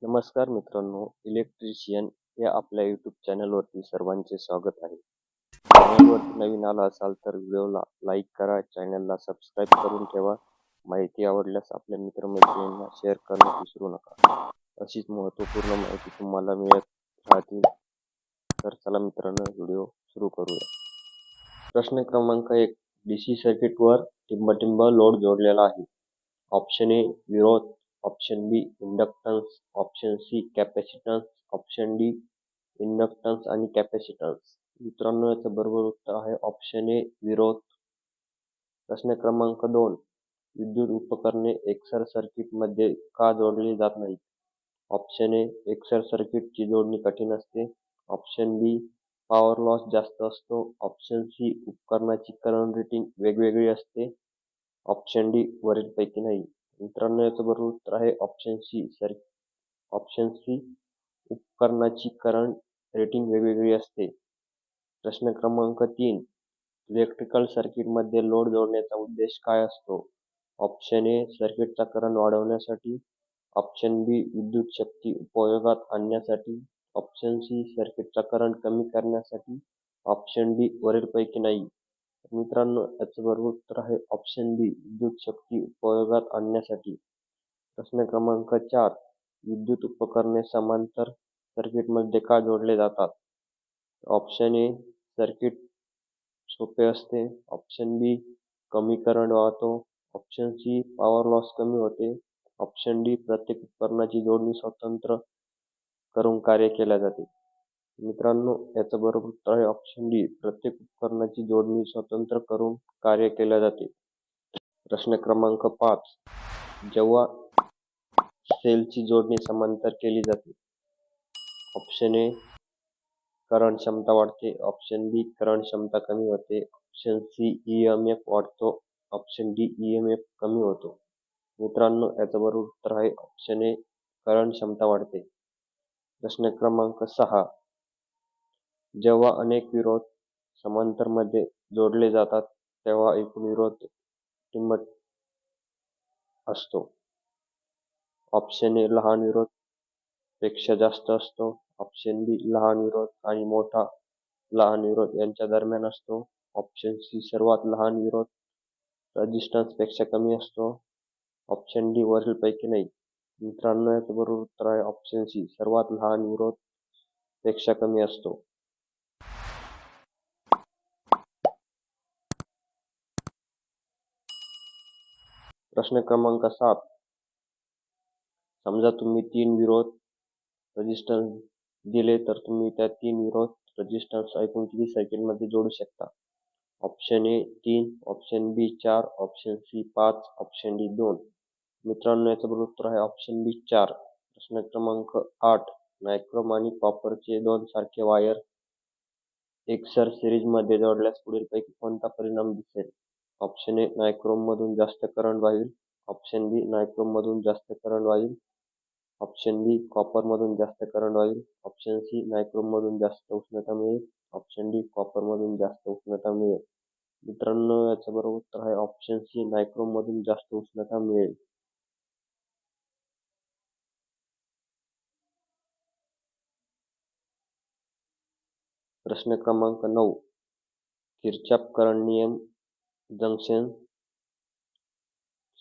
नमस्कार मित्रांनो, इलेक्ट्रिशियन या आपल्या यूट्यूब चॅनलवरती सर्वांचे स्वागत आहे. चॅनलवरती नवीन आला असाल तर व्हिडिओला लाईक करा, चॅनलला सबस्क्राईब करून ठेवा. माहिती आवडल्यास आपल्या मित्रमैत्रिणींना शेअर करण्यास विसरू नका. अशीच महत्त्वपूर्ण माहिती तुम्हाला मिळत राहतील. तर चला मित्रांनो, व्हिडिओ सुरू करूया. प्रश्न क्रमांक 1. DC सर्किटवर टिंब लोड जोडलेला आहे. ऑप्शन ए विरोध, option B inductance, option C capacitance, option D inductance आणि कॅपॅसिटन्स. मित्रांनो, याचं बरोबर उत्तर आहे ऑप्शन ए विरोध. प्रश्न क्रमांक 2. विद्युत उपकरणे एकसर सर्किटमध्ये का जोडली जात नाहीत? ऑप्शन ए एकसर सर्किटची जोडणी कठीण असते, ऑप्शन बी पॉवर लॉस जास्त असतो, ऑप्शन सी उपकरणाची करंट रेटिंग वेगवेगळी असते, ऑप्शन डी वरीलपैकी नाही. मित्रांनो, याचं बरोबर उत्तर आहे ऑप्शन सी ऑप्शन सी उपकरणाची करंट रेटिंग वेगवेगळी असते. प्रश्न क्रमांक 3. इलेक्ट्रिकल सर्किटमध्ये लोड जोडण्याचा उद्देश काय असतो? ऑप्शन ए सर्किटचा करंट वाढवण्यासाठी, ऑप्शन बी विद्युत शक्ती उपयोगात आणण्यासाठी, ऑप्शन सी सर्किटचा करंट कमी करण्यासाठी, ऑप्शन डी वरीलपैकी नाही. मित्रांनो, याचं बरोबर उत्तर आहे ऑप्शन बी विद्युत शक्ती उपयोगात आणण्यासाठी. प्रश्न क्रमांक 4. विद्युत उपकरणे समांतर सर्किटमध्ये का जोडले जातात? ऑप्शन ए सर्किट सोपे असते, ऑप्शन बी कमी करंट वाहतो, ऑप्शन सी पॉवर लॉस कमी होते, ऑप्शन डी प्रत्येक उपकरणाची जोडणी स्वतंत्र करून कार्य केले जाते. मित्रांनो, याचं बरोबर उत्तर आहे ऑप्शन डी प्रत्येक उपकरणाची जोडणी स्वतंत्र करून कार्य केले जाते. प्रश्न क्रमांक 5. जेव्हा सेलची जोडणी समांतर केली जाते, ऑप्शन ए करंट क्षमता वाढते, ऑप्शन बी करंट क्षमता कमी होते, ऑप्शन सी EMF वाढतो, ऑप्शन डी EMF कमी होतो. मित्रांनो, याचं बरोबर उत्तर आहे ऑप्शन ए करंट क्षमता वाढते. प्रश्न क्रमांक 6. जेव्हा अनेक विरोध समांतरमध्ये जोडले जातात तेव्हा एकूण विरोध टिंब असतो. ऑप्शन ए लहान विरोध पेक्षा जास्त असतो, ऑप्शन बी लहान विरोध आणि मोठा लहान विरोध यांच्या दरम्यान असतो, ऑप्शन सी सर्वात लहान विरोध रेझिस्टन्स पेक्षा कमी असतो, ऑप्शन डी वरीलपैकी नाही. मित्रांनो, याचं बरोबर उत्तर आहे ऑप्शन सी सर्वात लहान विरोध पेक्षा कमी असतो. प्रश्न क्रमांक 7. समजा तुम्ही 3 विरोध रेझिस्टन्स दिले तर तुम्ही त्या 3 विरोध रेझिस्टन्स ऐकून किती सर्किटमध्ये जोडू शकता? Option A 3, option B 4, option C 5, option D 2. मित्रांनो, याचं बरोबर उत्तर आहे ऑप्शन बी 4. प्रश्न क्रमांक 8. नायक्रोम आणि कॉपरचे 2 सारखे वायर एकसर सिरीजमध्ये जोडल्यास पुढीलपैकी कोणता परिणाम दिसेल? ऑप्शन ए नायक्रोममधून जास्त करंट वाहील, ऑप्शन बी नायक्रोममधून जास्त करंट वाहील, ऑप्शन बी कॉपरमधून जास्त करंट वाहील, ऑप्शन सी नायक्रोममधून जास्त उष्णता मिळेल, ऑप्शन डी कॉपरमधून जास्त उष्णता मिळेल. मित्रांनो, याचं बरोबर उत्तर आहे ऑप्शन सी नायक्रोममधून जास्त उष्णता मिळेल. प्रश्न क्रमांक 9. किर्चॉफ करंट नियम जंक्शन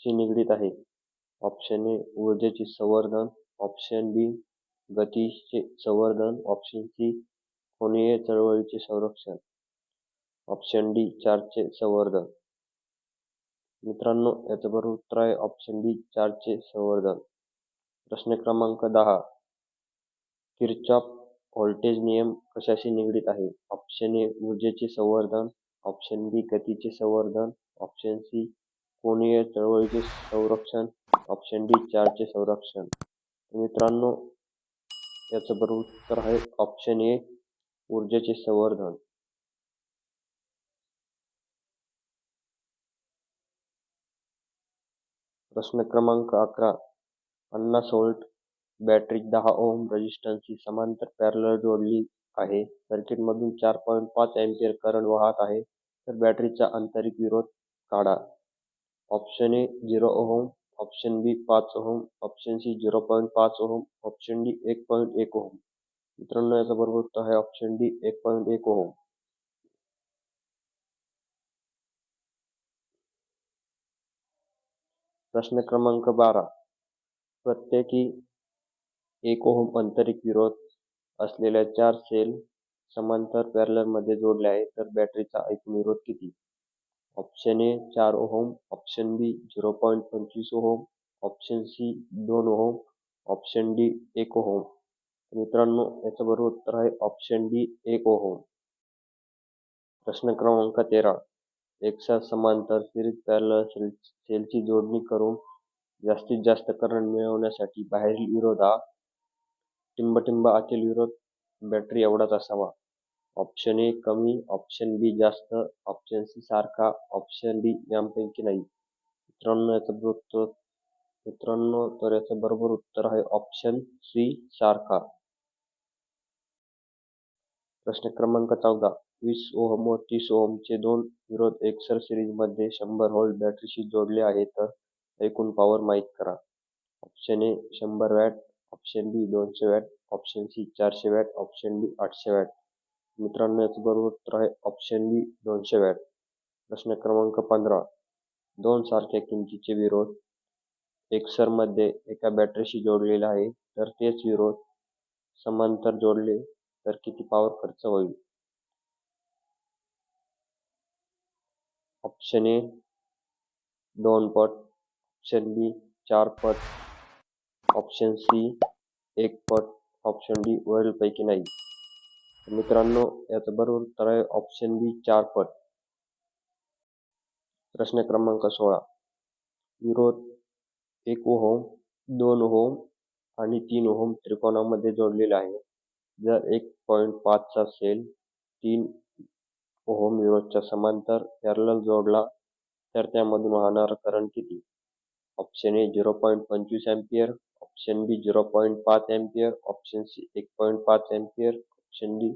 शी निगडीत आहे. ऑप्शन ए ऊर्जेचे संवर्धन, ऑप्शन बी गतीचे संवर्धन, ऑप्शन सी कोनीय चळवळीचे संरक्षण, ऑप्शन डी चार्जचे संवर्धन. मित्रांनो, याचं बरोबर उत्तर आहे ऑप्शन डी चार्जचे संवर्धन. प्रश्न क्रमांक 10. किर्चॉफ व्होल्टेज नियम कशाशी निगडीत आहे? ऑप्शन ए ऊर्जेचे संवर्धन, ऑप्शन बी गतीचे संवर्धन, ऑप्शन सी कोनीय चळवळीचे संरक्षण, ऑप्शन डी चार्जचे संरक्षण. मित्रांनो, याचं बरोबर उत्तर आहे ऑप्शन ए ऊर्जेचे संवर्धन. प्रश्न क्रमांक 11. 50 व्होल्ट बॅटरी 10 ओहम रेझिस्टन्सशी समांतर पॅरलल जोडली आहे. सर्किटमधून 4.5 अँपिअर करंट वाहत आहे, तर बॅटरीचा आंतरिक विरोध काढा. Option A 0 ohm, option B 5 ohm, option C 0.5 ohm, option D 1.1 ohm. मित्रांनो याचा बरोबर उत्तर आहे ऑप्शन डी 1.1 ओहम. प्रश्न क्रमांक 12. प्रत्येकी 1 ओहम आंतरिक विरोध असलेल्या 4 सेल समांतर पॅरललमध्ये जोडल्या आहेत तर बॅटरीचा एकूण विरोध किती? Option A 4 ohm, option B 0.25 ohm, option C 2 ohm, option D 1 ohm. मित्रांनो याचं बरोबर उत्तर आहे ऑप्शन डी 1 ओहम. प्रश्न क्रमांक 13. एकसाथ समांतर सिरीज पॅरलल सेलची जोडणी करून जास्तीत जास्त करंट मिळवण्यासाठी बाहेरील विरोध हा टिंबटिंब आतील विरोध बॅटरी एवढाच असावा. ऑप्शन ए कमी, ऑप्शन बी जास्त, ऑप्शन सी सारखा, ऑप्शन डी यांपैकी नाही. मित्रांनो तर याचं बरोबर उत्तर आहे ऑप्शन सी सारखा. प्रश्न क्रमांक 14. 20 ओहम व 30 ओहमचे दोन विरोध एकसर सिरीजमध्ये 100 व्होल्ट बॅटरीशी जोडले आहेत तर एकूण पॉवर माहित करा. Option A 100 watt, option B 200 watt, option C 400 watt, option D 800 watt. मित्रांनो याचं बरोबर उत्तर आहे ऑप्शन बी 200 वॅट. प्रश्न क्रमांक 15. दोन सारख्या किंमतीचे विरोध एकसरमध्ये एका बॅटरीशी जोडलेले आहे तर तेच विरोध समांतर जोडले तर किती पॉवर खर्च होईल? ऑप्शन ए 2 पट, ऑप्शन बी 4 पट, ऑप्शन सी 1 पट, ऑप्शन डी वरीलपैकी नाही. मित्रांनो याचं बरोबर उत्तर आहे ऑप्शन बी 4 पट. प्रश्न क्रमांक 16. विरोध 1 ओहम, 2 ओहम आणि 3 ओहम त्रिकोणामध्ये जोडलेला आहे. जर 1.5 चा सेल 3 ओहम विरोधच्या समांतर पॅरलल जोडला तर त्यामधून वाहणारा करंट किती? Option A 0.25 ampere, option B 0.5 ampere, option C 1.5 ampere, option D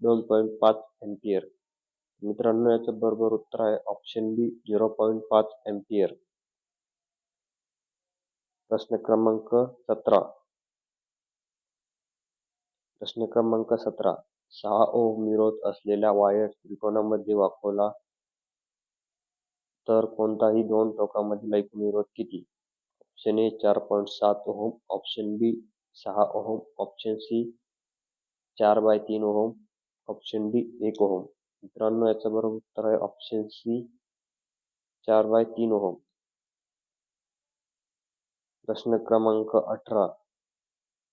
2.5 ampere. मित्रांनो याचं बरोबर उत्तर आहे ऑप्शन बी 0.5 अँपिअर. प्रश्न क्रमांक 17. प्रश्न क्रमांक 17. 6 ओहम विरोध असलेला वायर त्रिकोणामध्ये वाकवला तर कोणताही दोन टोकामधील एकूण विरोध किती? Option A 4.7 ohm, option B 6 ohm, option C 4/3 ohm, option D 1 ohm. मित्रांनो याचं बरोबर उत्तर आहे ऑप्शन सी 4/3 ओहम. प्रश्न क्रमांक 18.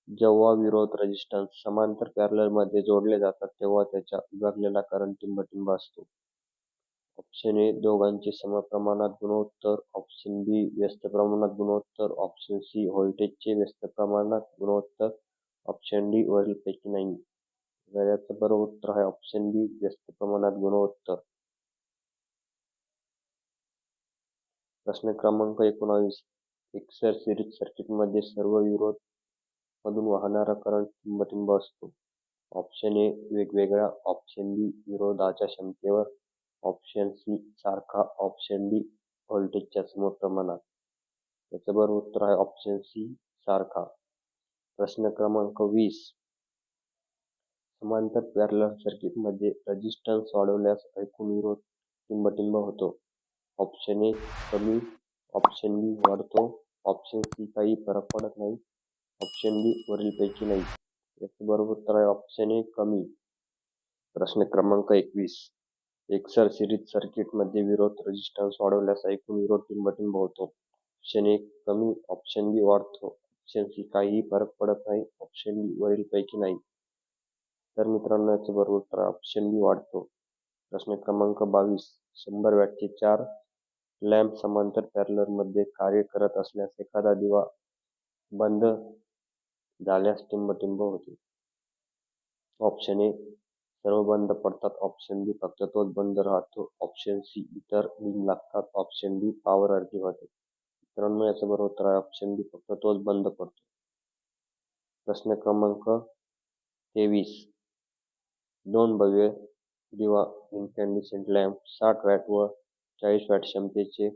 जेव्हा विरोध रेझिस्टन्स समांतर पॅरललमध्ये जोडले जातात तेव्हा त्याच्या विभागलेला करंट टिंबटिंब असतो. ऑप्शन ए दोघांचे समप्रमाणात गुणोत्तर, ऑप्शन बी व्यस्त प्रमाणात गुणोत्तर, ऑप्शन सी व्होल्टेजचे व्यस्त प्रमाणात गुणोत्तर, ऑप्शन डी वरीलपैकी नाही. तर याचं बरोबर उत्तर आहे ऑप्शन बी व्यस्त प्रमाणात गुणोत्तर. प्रश्न क्रमांक 19. एकसर सिरीज सर्किटमध्ये सर्व विरोध मधून वाहणारा करंट टिंबटिंब असतो. ऑप्शन ए वेगवेगळा, ऑप्शन बी विरोधाच्या क्षमतेवर, ऑप्शन सी सारखा, ऑप्शन डी व्होल्टेजच्या समप्रमाणात. याचं बरोबर उत्तर आहे ऑप्शन सी सारखा. प्रश्न क्रमांक 20. समांतर पॅरलल सर्किटमध्ये रेझिस्टन्स वाढवल्यास एकूण विरोध टिंबटिंब होतो. ऑप्शन ए कमी, ऑप्शन बी वाढतो, ऑप्शन सी काही फरक पडत नाही, ऑप्शन डी वरीलपैकी नाही. याचं बरोबर उत्तर आहे ऑप्शन ए कमी. प्रश्न क्रमांक 21. एकसर सिरीज सर्किटमध्ये विरोध रेझिस्टन्स वाढवल्यास एकूण विरोध टिंबटिंब होतो. ऑप्शन ए कमी, ऑप्शन बी वाढतो, ऑप्शन सी काहीही फरक पडत नाही, ऑप्शन डी वरीलपैकी नाही. तर मित्रांनो याचं बरोबर उत्तर ऑप्शन बी वाढतो. प्रश्न क्रमांक 22. 100 वॅटचे 4 लॅम्प समांतर पॅरललमध्ये कार्य करत असल्यास एखादा दिवा बंद झाल्यास टिंबटिंब होते. ऑप्शन ए सर्व बंद पडतात, ऑप्शन बी फक्त तोच बंद राहतो, ऑप्शन सी इतर डिम लागतात, ऑप्शन डी पॉवर अर्धी होते. मित्रांनो याचं बरोबर उत्तर आहे ऑप्शन बी फक्त तोच बंद पडतो. प्रश्न क्रमांक 23. दोन भव्य दिवा इन्कॅन्डिसेंट लॅम्प 60 वॅट व 40 वॅट क्षमतेचे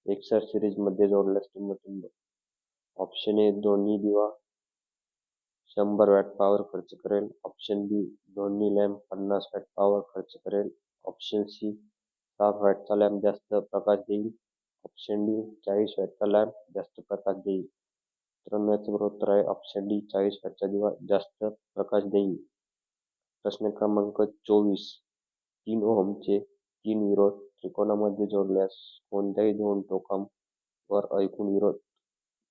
एकसर सिरीजमध्ये जोडल्यास टिंब. ऑप्शन ए दोन्ही दिवा 100 वॅट पॉवर खर्च करेल. ऑप्शन बी दोन्ही लॅम्प 50 वॅट पॉवर खर्च करेल. ऑप्शन सी 60 वॅटचा लॅम्प जास्त प्रकाश देईल. ऑप्शन डी 40 वॅटचा लॅम्प जास्त प्रकाश देईल. मित्रांनो, याचे बरोबर उत्तर आहे ऑप्शन डी 40 वॅटचा दिवा जास्त प्रकाश देईल. प्रश्न क्रमांक 24. 3 ओहमचे 3 विरोध त्रिकोणामध्ये जोडल्यास कोणत्याही दोन टोकांवर एकूण विरोध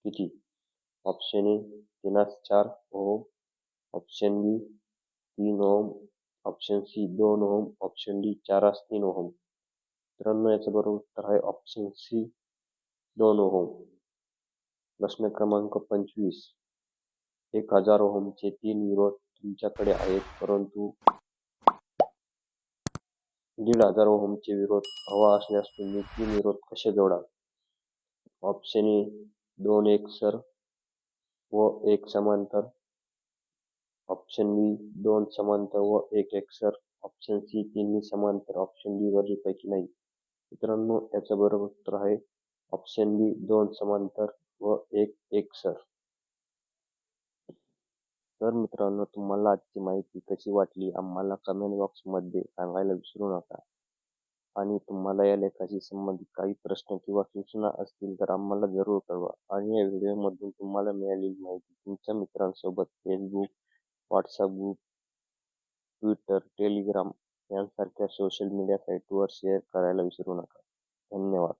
किती? Option A 3:4 ohm. Option B 3 ohm. Option C 2 ohm. Option D 4:3 ohm. मित्रांनो, याचं बरोबर उत्तर आहे ऑप्शन सी 2 ओहम. प्रश्न क्रमांक 25. 1000 ओहमचे 3 विरोध तुमच्याकडे आहेत, परंतु 1500 ओहमचे विरोध हवा असल्यास तुम्ही 3 विरोध कसे जोडाल? ऑप्शन ए 2 एकसर व 1 समांतर. ऑप्शन बी 2 समांतर व 1 एकसर. ऑप्शन सी तिन्ही समांतर. ऑप्शन डी वरीलपैकी नाही. मित्रांनो, याचं बरोबर उत्तर आहे ऑप्शन बी 2 समांतर व 1 एकसर. तर मित्रांनो, तुम्हाला आजची माहिती कशी वाटली आम्हाला कमेंट बॉक्समध्ये सांगायला विसरू नका. आणि तुम्हाला या लेखाशी संबंधित काही प्रश्न किंवा सूचना असतील तर आम्हाला जरूर कळवा. आणि या व्हिडिओमधून तुम्हाला मिळालेली माहिती तुमच्या मित्रांसोबत Facebook, WhatsApp group, Twitter, Telegram यांसारख्या सोशल मीडिया साईटवर शेअर करायला विसरू नका. धन्यवाद.